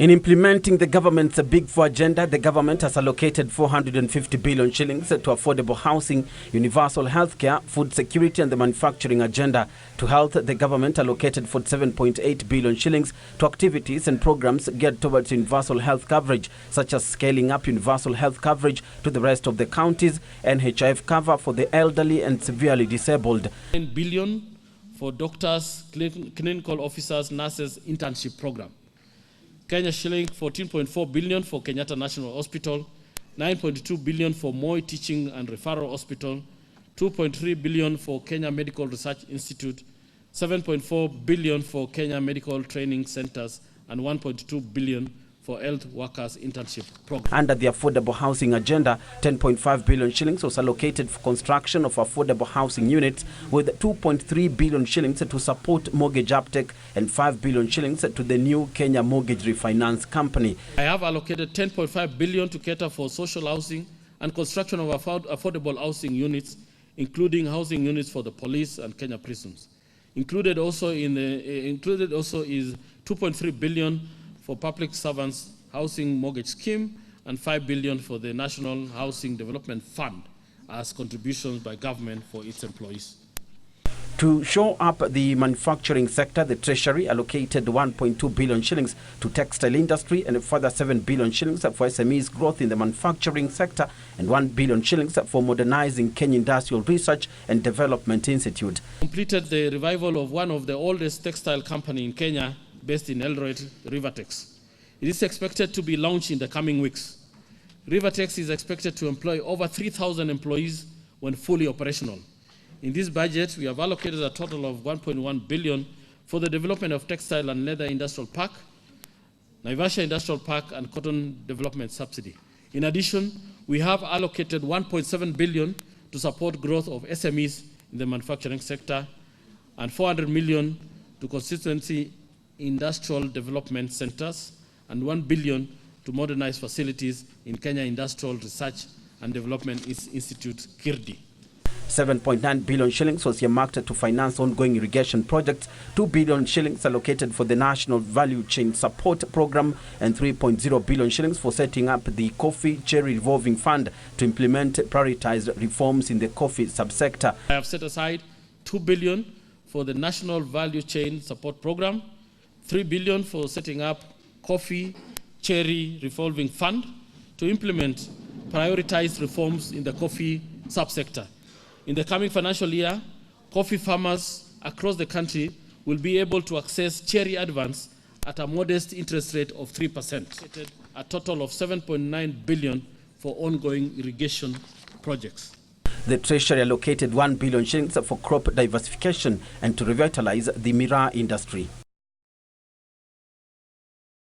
In implementing the government's Big Four agenda, the government has allocated 450 billion shillings to affordable housing, universal healthcare, food security and the manufacturing agenda. To health, the government allocated 47.8 billion shillings to activities and programs geared towards universal health coverage, such as scaling up universal health coverage to the rest of the counties, NHIF cover for the elderly and severely disabled. 9 billion for doctors, clinical officers, nurses internship program. Kenya shilling 14.4 billion for Kenyatta National Hospital, 9.2 billion for Moi Teaching and Referral Hospital, 2.3 billion for Kenya Medical Research Institute, 7.4 billion for Kenya Medical Training Centers, and 1.2 billion for health workers internship program. Under the affordable housing agenda, 10.5 billion shillings was allocated for construction of affordable housing units, with 2.3 billion shillings to support mortgage uptake and 5 billion shillings to the new Kenya Mortgage Refinance Company. I have allocated 10.5 billion to cater for social housing and construction of affordable housing units, including housing units for the police and Kenya prisons. Included also is 2.3 billion for public servants housing mortgage scheme and 5 billion for the National Housing Development Fund as contributions by government for its employees. To show up the manufacturing sector, the Treasury allocated 1.2 billion shillings to textile industry and a further 7 billion shillings for SMEs growth in the manufacturing sector and 1 billion shillings for modernizing Kenya Industrial Research and Development Institute. Completed the revival of one of the oldest textile company in Kenya based in Eldoret, Rivertex. It is expected to be launched in the coming weeks. Rivertex is expected to employ over 3,000 employees when fully operational. In this budget, we have allocated a total of 1.1 billion for the development of textile and leather industrial park, Naivasha Industrial Park and cotton development subsidy. In addition, we have allocated 1.7 billion to support growth of SMEs in the manufacturing sector and 400 million to constituency industrial development centers and 1 billion to modernize facilities in Kenya Industrial Research and Development Institute, KIRDI. 7.9 billion shillings was earmarked to finance ongoing irrigation projects, 2 billion shillings allocated for the National Value Chain Support Program, and 3.0 billion shillings for setting up the Coffee Cherry Revolving Fund to implement prioritized reforms in the coffee subsector. I have set aside 2 billion for the National Value Chain Support Program, 3 billion for setting up Coffee Cherry Revolving Fund to implement prioritized reforms in the coffee subsector. In the coming financial year, coffee farmers across the country will be able to access cherry advance at a modest interest rate of 3%. A total of 7.9 billion for ongoing irrigation projects. The Treasury allocated 1 billion shillings for crop diversification and to revitalize the miraa industry.